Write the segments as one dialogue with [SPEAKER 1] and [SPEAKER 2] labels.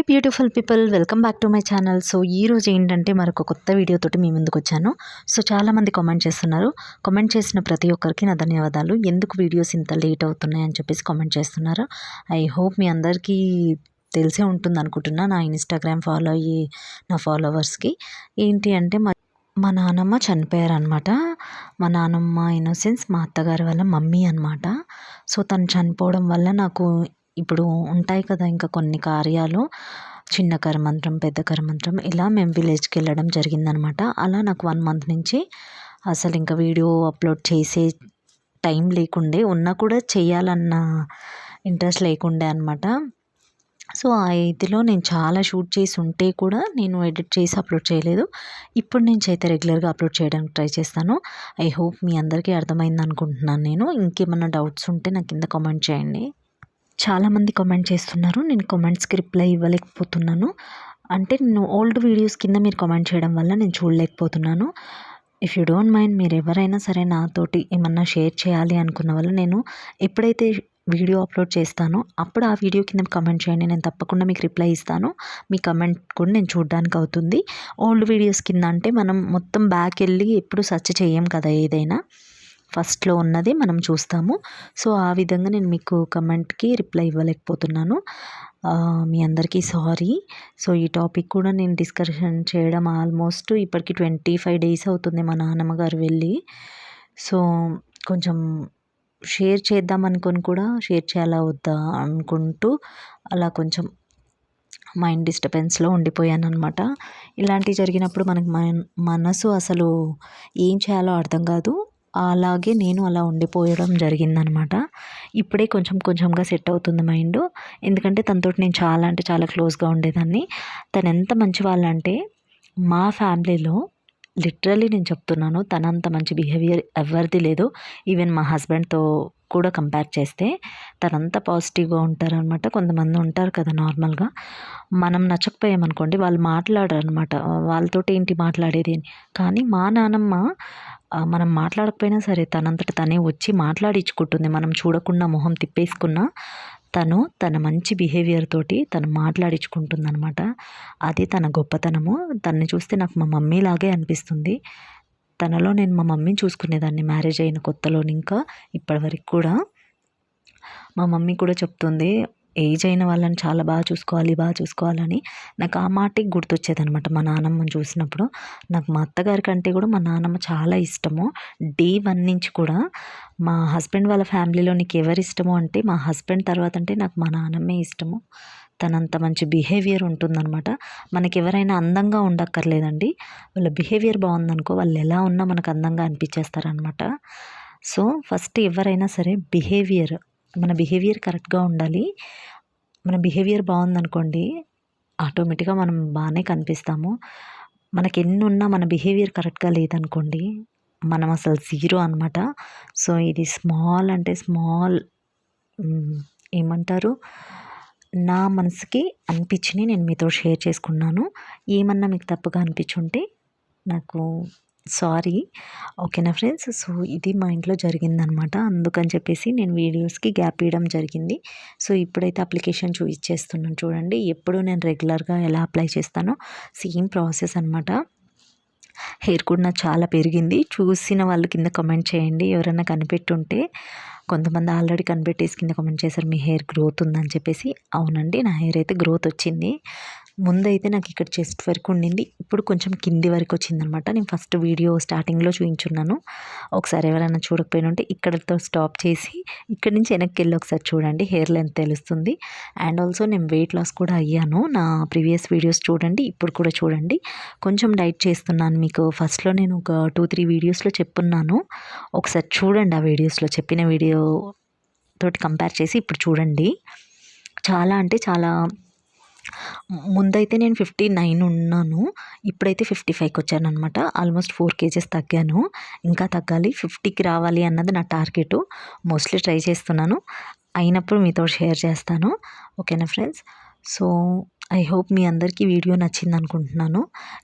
[SPEAKER 1] Beautiful people, welcome back to my channel. So ఈరోజు ఏంటంటే మరొక కొత్త వీడియోతోటి మీ ముందుకు వచ్చాను. సో చాలామంది కామెంట్ చేస్తున్నారు. కామెంట్ చేసిన ప్రతి ఒక్కరికి నా ధన్యవాదాలు. ఎందుకు వీడియోస్ ఇంత లేట్ అవుతున్నాయి అని చెప్పేసి కామెంట్ చేస్తున్నారు. ఐ హోప్ మీ అందరికీ తెలిసే ఉంటుంది అనుకుంటున్నా. నా ఇన్స్టాగ్రామ్ ఫాలో అయ్యి నా ఫాలోవర్స్కి ఏంటి అంటే మా నానమ్మ చనిపోయారనమాట. మా నానమ్మ ఇన్ సెన్స్ మా అత్తగారి వాళ్ళ మమ్మీ అనమాట. సో తను చనిపోవడం వల్ల నాకు ఇప్పుడు ఉంటాయి కదా ఇంకా కొన్ని కార్యాలు, చిన్న కరమంత్రం, పెద్ద కరమంత్రం, ఇలా మేము విలేజ్కి వెళ్ళడం జరిగిందనమాట. అలా నాకు 1 మంత్ నుంచి అసలు ఇంకా వీడియో అప్లోడ్ చేసే టైం లేకుండే, ఉన్నా కూడా చేయాలన్న ఇంట్రెస్ట్ లేకుండే అనమాట. సో ఆ ఇదిలో నేను చాలా షూట్ చేసి ఉంటే కూడా నేను ఎడిట్ చేసి అప్లోడ్ చేయలేదు. ఇప్పుడు నుంచి అయితే రెగ్యులర్గా అప్లోడ్ చేయడానికి ట్రై చేస్తాను. ఐ హోప్ మీ అందరికీ అర్థమైంది అనుకుంటున్నాను. నేను ఇంకేమన్నా డౌట్స్ ఉంటే నాకు కింద కామెంట్ చేయండి. చాలామంది కామెంట్ చేస్తున్నారు, నేను కామెంట్స్కి రిప్లై ఇవ్వలేకపోతున్నాను. అంటే నేను ఓల్డ్ వీడియోస్ కింద మీరు కామెంట్ చేయడం వల్ల నేను చూడలేకపోతున్నాను. ఇఫ్ యూ డోంట్ మైండ్, మీరు ఎవరైనా సరే నాతోటి ఏమన్నా షేర్ చేయాలి అనుకున్న వల్ల నేను ఎప్పుడైతే వీడియో అప్లోడ్ చేస్తానో అప్పుడు ఆ వీడియో కింద కామెంట్ చేయండి. నేను తప్పకుండా మీకు రిప్లై ఇస్తాను. మీ కామెంట్ కూడా నేను చూడడానికి అవుతుంది. ఓల్డ్ వీడియోస్ కింద అంటే మనం మొత్తం బ్యాక్ వెళ్ళి ఎప్పుడు సెర్చ్ చేయం కదా, ఏదైనా ఫస్ట్లో ఉన్నది మనం చూస్తాము. సో ఆ విధంగా నేను మీకు కమెంట్కి రిప్లై ఇవ్వలేకపోతున్నాను. మీ అందరికీ సారీ. సో ఈ టాపిక్ కూడా నేను డిస్కషన్ చేయడం ఆల్మోస్ట్ ఇప్పటికి 25 డేస్ అవుతుంది మా నాన్నమ్మ గారు వెళ్ళి. సో కొంచెం షేర్ చేద్దాం అనుకొని కూడా షేర్ చేయాలా వద్దా అనుకుంటూ అలా కొంచెం మైండ్ డిస్టర్బెన్స్లో ఉండిపోయాను అనమాట. ఇలాంటివి జరిగినప్పుడు మనకు మనసు అసలు ఏం చేయాలో అర్థం కాదు. అలాగే నేను అలా ఉండిపోయడం జరిగిందనమాట. ఇప్పుడే కొంచెం కొంచెంగా సెట్ అవుతుంది మైండ్. ఎందుకంటే తనతోటి నేను చాలా అంటే చాలా క్లోజ్గా ఉండేదాన్ని. తను ఎంత మంచి వాళ్ళంటే మా ఫ్యామిలీలో లిటరల్లీ నేను చెప్తున్నాను, తనంత మంచి బిహేవియర్ ఎవరిది లేదు. ఈవెన్ మా హస్బెండ్తో కూడా కంపేర్ చేస్తే తనంత పాజిటివ్గా ఉంటారనమాట. కొంతమంది ఉంటారు కదా నార్మల్గా, మనం నచ్చకపోయామనుకోండి వాళ్ళు మాట్లాడరు అనమాట. వాళ్ళతోటి ఏంటి మాట్లాడేది అని. కానీ మా నానమ్మ మనం మాట్లాడకపోయినా సరే తనంతట తనే వచ్చి మాట్లాడించుకుంటుంది. మనం చూడకుండా మొహం తిప్పేసుకున్నా తన మంచి బిహేవియర్ తోటి తను మాట్లాడించుకుంటుందన్నమాట. అది తన గొప్పతనము. తనని చూస్తే నాకు మా మమ్మీ లాగే అనిపిస్తుంది. తనలో నేను మా మమ్మీని చూసుకునేదాన్ని మ్యారేజ్ అయిన కొత్తలోని, ఇంకా ఇప్పటివరకు కూడా మా మమ్మీ కూడా చెప్తుంది, ఏజ్ అయిన వాళ్ళని చాలా బాగా చూసుకోవాలని. నాకు ఆ మాటే గుర్తొచ్చేదనమాట మా నానమ్మని చూసినప్పుడు. నాకు మా అత్తగారి కంటే కూడా మా నానమ్మ చాలా ఇష్టము. డే 1 నుంచి కూడా మా హస్బెండ్ వాళ్ళ ఫ్యామిలీలో నీకు ఎవరు ఇష్టము అంటే మా హస్బెండ్ తర్వాత అంటే నాకు మా నానమ్మే ఇష్టము. తనంత మంచి బిహేవియర్ ఉంటుందన్నమాట. మనకి ఎవరైనా అందంగా ఉండక్కర్లేదండి, వాళ్ళ బిహేవియర్ బాగుందనుకో వాళ్ళు ఎలా ఉన్నా మనకు అందంగా అనిపించేస్తారనమాట. సో ఫస్ట్ ఎవరైనా సరే మన బిహేవియర్ కరెక్ట్గా ఉండాలి. మన బిహేవియర్ బాగుందనుకోండి ఆటోమేటిక్గా మనం బాగానే కనిపిస్తాము. మనకి ఎన్ని ఉన్నా మన బిహేవియర్ కరెక్ట్గా లేదనుకోండి మనం అసలు జీరో అనమాట. సో ఇది స్మాల్ అంటే స్మాల్ ఏమంటారు, నా మనసుకి అనిపించినవి నేను మీతో షేర్ చేసుకున్నాను. ఏమన్నా మీకు తప్పుగా అనిపించుంటే నాకు సారీ. ఓకేనా ఫ్రెండ్స్. సో ఇది మా ఇంట్లో జరిగిందనమాట. అందుకని చెప్పేసి నేను వీడియోస్కి గ్యాప్ ఇవ్వడం జరిగింది. సో ఇప్పుడైతే అప్లికేషన్ ఇచ్చేస్తున్నాను చూడండి. ఎప్పుడు నేను రెగ్యులర్గా ఎలా అప్లై చేస్తానో సేమ్ ప్రాసెస్ అనమాట. హెయిర్ కూడా నాకు చాలా పెరిగింది. చూసిన వాళ్ళు కింద కామెంట్ చేయండి ఎవరైనా కనిపెట్టుంటే. కొంతమంది ఆల్రెడీ కనిపెట్టేసి కింద కామెంట్ చేశారు మీ హెయిర్ గ్రోత్ ఉందని చెప్పేసి. అవునండి, నా హెయిర్ అయితే గ్రోత్ వచ్చింది. ముందైతే నాకు ఇక్కడ చెస్ట్ వరకు ఉండింది, ఇప్పుడు కొంచెం కింది వరకు వచ్చిందనమాట. నేను ఫస్ట్ వీడియో స్టార్టింగ్లో చూపించున్నాను. ఒకసారి ఎవరైనా చూడకపోయినా ఉంటే ఇక్కడతో స్టాప్ చేసి ఇక్కడి నుంచి వెనక్కి వెళ్ళి ఒకసారి చూడండి, హెయిర్ లెంత్ తెలుస్తుంది. అండ్ ఆల్సో నేను వెయిట్ లాస్ కూడా అయ్యాను. నా ప్రీవియస్ వీడియోస్ చూడండి, ఇప్పుడు కూడా చూడండి. కొంచెం డైట్ చేస్తున్నాను. మీకు ఫస్ట్లో నేను ఒక 2-3 వీడియోస్లో చెప్పున్నాను, ఒకసారి చూడండి. ఆ వీడియోస్లో చెప్పిన వీడియో తోటి కంపేర్ చేసి ఇప్పుడు చూడండి. చాలా అంటే చాలా ముందైతే నేను 59 ఉన్నాను, ఇప్పుడైతే 55కి వచ్చాను అనమాట. Almost 4 kgs తగ్గాను. ఇంకా తగ్గాలి, 50కి రావాలి అన్నది నా టార్గెట్. మోస్ట్లీ ట్రై చేస్తున్నాను, అయినప్పుడు మీతో షేర్ చేస్తాను. ఓకేనా ఫ్రెండ్స్. సో ఐ హోప్ మీ అందరికీ వీడియో నచ్చింది అనుకుంటున్నాను.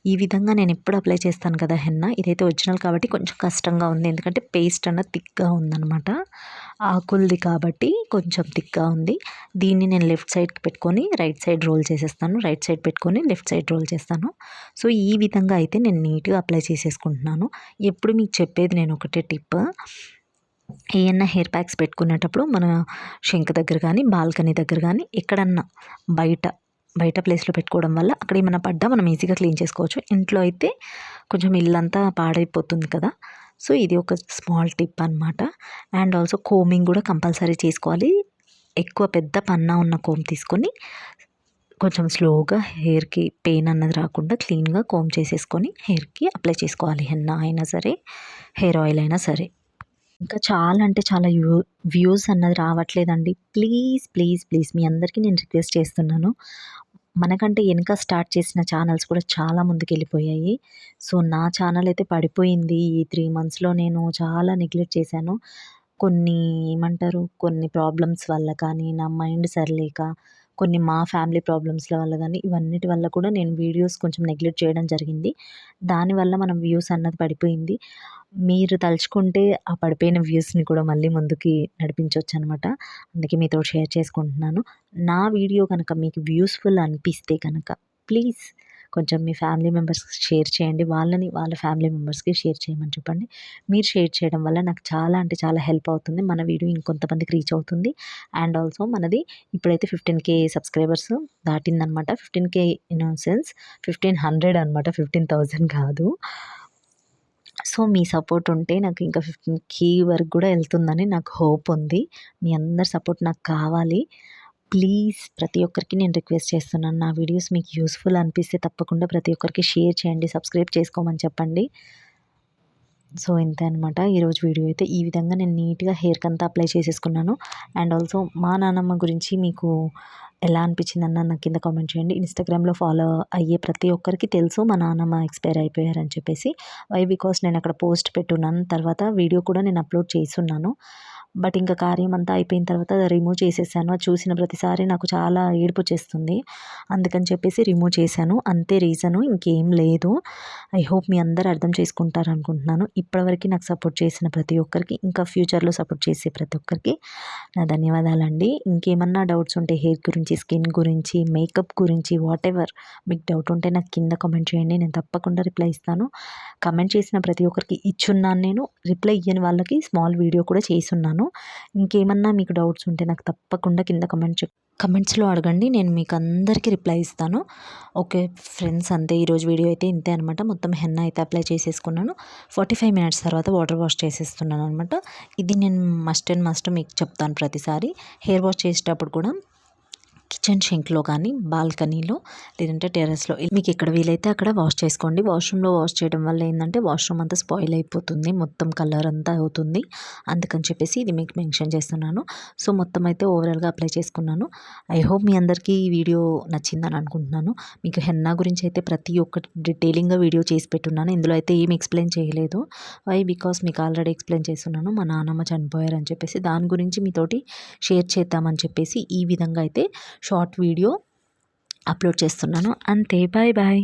[SPEAKER 1] ఈ విధంగా నేను ఎప్పుడు అప్లై చేస్తాను కదా హెన్నా, ఇదైతే ఒరిజినల్ కాబట్టి కొంచెం కష్టంగా ఉంది. ఎందుకంటే పేస్ట్ అన్నది థిక్‌గా ఉందనమాట. ఆకులది కాబట్టి కొంచెం థిక్‌గా ఉంది. దీన్ని నేను లెఫ్ట్ సైడ్‌కి పెట్టుకొని రైట్ సైడ్ రోల్ చేసేస్తాను. రైట్ సైడ్ పెట్టుకొని లెఫ్ట్ సైడ్ రోల్ చేస్తాను. సో, ఈ విధంగా అయితే నేను నీట్‌గా అప్లై చేసేసుకుంటున్నాను. ఎప్పుడు మీకు చెప్పేది నేను ఒకటే టిప్, ఏయన్నా హెయిర్ ప్యాక్స్ పెట్టుకునేటప్పుడు మన షింక్ దగ్గర కానీ, బాల్కనీ దగ్గర కానీ ఎక్కడన్నా బయట ప్లేస్‌లో పెట్టుకోవడం వల్ల అక్కడ ఏమైనా పడ్డా మనం ఈజీగా క్లీన్ చేసుకోవచ్చు. ఇంట్లో అయితే కొంచెం ఇల్లంతా పాడైపోతుంది కదా! సో, ఇది ఒక స్మాల్ టిప్ అనమాట. అండ్ ఆల్సో కోమింగ్ కూడా కంపల్సరీ చేసుకోవాలి. ఎక్కువ పెద్ద పన్నా ఉన్న కోమ్ తీసుకొని కొంచెం స్లోగా హెయిర్‌కి పెయిన్ అన్నది రాకుండా క్లీన్‌గా కోమ్ చేసేసుకొని హెయిర్‌కి అప్లై చేసుకోవాలి. హెన్నా అయినా సరే, హెయిర్ ఆయిల్ అయినా సరే. ఇంకా చాలా అంటే చాలా వ్యూస్ అన్నది రావట్లేదండి. ప్లీజ్, ప్లీజ్, ప్లీజ్ మీ అందరికీ నేను రిక్వెస్ట్ చేస్తున్నాను. మనకంటే వెనక స్టార్ట్ చేసిన ఛానల్స్ కూడా చాలా ముందుకెళ్ళిపోయాయి. సో, నా ఛానల్ అయితే పడిపోయింది. ఈ 3 మంత్స్‌లో నేను చాలా నెగ్లెక్ట్ చేశాను. కొన్ని ఏమంటారు, కొన్ని ప్రాబ్లమ్స్ వల్ల కానీ, నా మైండ్ సరిలేక, కొన్ని మా ఫ్యామిలీ ప్రాబ్లమ్స్‌ల వల్ల గానీ, ఇవన్నిటి వల్ల కూడా నేను వీడియోస్ కొంచెం నెగ్లెక్ట్ చేయడం జరిగింది. దానివల్ల మనం వ్యూస్ అన్నది పడిపోయింది. మీరు తలుచుకుంటే ఆ పడిపోయిన వ్యూస్‌ని కూడా మళ్ళీ ముందుకి నడిపించొచ్చనమాట. అందుకే మీతో షేర్ చేసుకుంటున్నాను. నా వీడియో గనక మీకు యూజ్‌ఫుల్ అనిపిస్తే గనక ప్లీజ్ కొంచెం మీ ఫ్యామిలీ మెంబర్స్‌కి షేర్ చేయండి. వాళ్ళ ఫ్యామిలీ మెంబర్స్‌కి షేర్ చేయమని చెప్పండి. మీరు షేర్ చేయడం వల్ల నాకు చాలా అంటే చాలా హెల్ప్ అవుతుంది. మన వీడియో ఇంకొంతమందికి రీచ్ అవుతుంది. అండ్ ఆల్సో మనది ఇప్పుడైతే 15,000 సబ్స్క్రైబర్స్ దాటిందనమాట. 15,000 ఇన్ సెన్స్ 1,500 అనమాట. 15,000 కాదు. సో, మీ సపోర్ట్ ఉంటే నాకు ఇంకా 15,000 వరకు కూడా వెళ్తుందని నాకు హోప్ ఉంది. మీ అందరి సపోర్ట్ నాకు కావాలి. ప్లీజ్ ప్రతి ఒక్కరికి నేను రిక్వెస్ట్ చేస్తున్నాను. నా వీడియోస్ మీకు యూజ్‌ఫుల్ అనిపిస్తే తప్పకుండా ప్రతి ఒక్కరికి షేర్ చేయండి. సబ్స్క్రైబ్ చేసుకోమని చెప్పండి. సో, ఇంతే అనమాట. ఈరోజు వీడియో అయితే ఈ విధంగా నేను నీట్‌గా హెయిర్‌కంతా అప్లై చేసేసుకున్నాను. అండ్ ఆల్సో మా నానమ్మ గురించి మీకు ఎలా అనిపించిందన్న నాకు కింద కామెంట్ చేయండి. ఇన్‌స్టాగ్రామ్‌లో ఫాలో అయ్యే ప్రతి ఒక్కరికి తెలుసు మా నానమ్మ ఎక్స్‌పైర్ అయిపోయారని చెప్పేసి. బికాస్ నేను అక్కడ పోస్ట్ పెట్టున్నాను. తర్వాత వీడియో కూడా నేను అప్లోడ్ చేసున్నాను. బట్ ఇంకా కార్యం అంతా అయిపోయిన తర్వాత రిమూవ్ చేసేసాను. అది చూసిన ప్రతిసారి నాకు చాలా ఏడుపొచ్చేస్తుంది. అందుకని చెప్పేసి రిమూవ్ చేశాను. అంతే రీజను, ఇంకేం లేదు. ఐ హోప్ మీ అందరూ అర్థం చేసుకుంటారనుకుంటున్నాను. ఇప్పటివరకు నాకు సపోర్ట్ చేసిన ప్రతి ఒక్కరికి, ఇంకా ఫ్యూచర్‌లో సపోర్ట్ చేసే ప్రతి ఒక్కరికి నా ధన్యవాదాలండి. ఇంకేమన్నా డౌట్స్ ఉంటే హెయిర్ గురించి, స్కిన్ గురించి, మేకప్ గురించి వాటెవర్ మీకు డౌట్ ఉంటే నాకు కింద కామెంట్ చేయండి. నేను తప్పకుండా రిప్లై ఇస్తాను. కామెంట్ చేసిన ప్రతి ఒక్కరికి ఇచ్చున్నాను నేను. రిప్లై ఇయ్యని వాళ్ళకి స్మాల్ వీడియో కూడా చేసున్నాను. ఇంకేమన్నా మీకు డౌట్స్ ఉంటే నాకు తప్పకుండా కింద కమెంట్స్‌లో అడగండి. నేను మీకు అందరికీ రిప్లై ఇస్తాను. ఓకే ఫ్రెండ్స్, అంతే ఈరోజు వీడియో అయితే ఇంతే అనమాట. మొత్తం హెన్నా అయితే అప్లై చేసేసుకున్నాను. 45 మినిట్స్ తర్వాత వాటర్ వాష్ చేసేస్తున్నాను అనమాట. ఇది నేను మస్ట్ అండ్ మస్ట్ మీకు చెప్తాను ప్రతిసారి. హెయిర్ వాష్ చేసేటప్పుడు కూడా కిచెన్ షింక్‌లో కానీ, బాల్కనీలో లేదంటే టెర్రస్‌లో మీకు ఎక్కడ వీలైతే అక్కడ వాష్ చేసుకోండి. వాష్‌రూమ్‌లో వాష్ చేయడం వల్ల ఏందంటే వాష్‌రూమ్ అంతా స్పాయిల్ అయిపోతుంది. మొత్తం కలర్ అంతా అవుతుంది. అందుకని చెప్పేసి ఇది మీకు మెన్షన్ చేస్తున్నాను. సో, మొత్తం అయితే ఓవరాల్‌గా అప్లై చేసుకున్నాను. ఐ హోప్ మీ అందరికీ ఈ వీడియో నచ్చిందని అనుకుంటున్నాను. మీకు హెన్నా గురించి అయితే ప్రతి ఒక్కటి డీటెయిలింగ్‌గా వీడియో చేసి పెట్టున్నాను. ఇందులో అయితే ఏమి ఎక్స్‌ప్లెయిన్ చేయలేదు. బికాస్ మీకు ఆల్రెడీ ఎక్స్‌ప్లెయిన్ చేసున్నాను. మా నానమ్మ చనిపోయారని చెప్పేసి దాని గురించి మీతోటి షేర్ చేద్దామని చెప్పేసి ఈ విధంగా అయితే షార్ట్ వీడియో అప్లోడ్ చేస్తున్నాను. అంతే. Bye bye.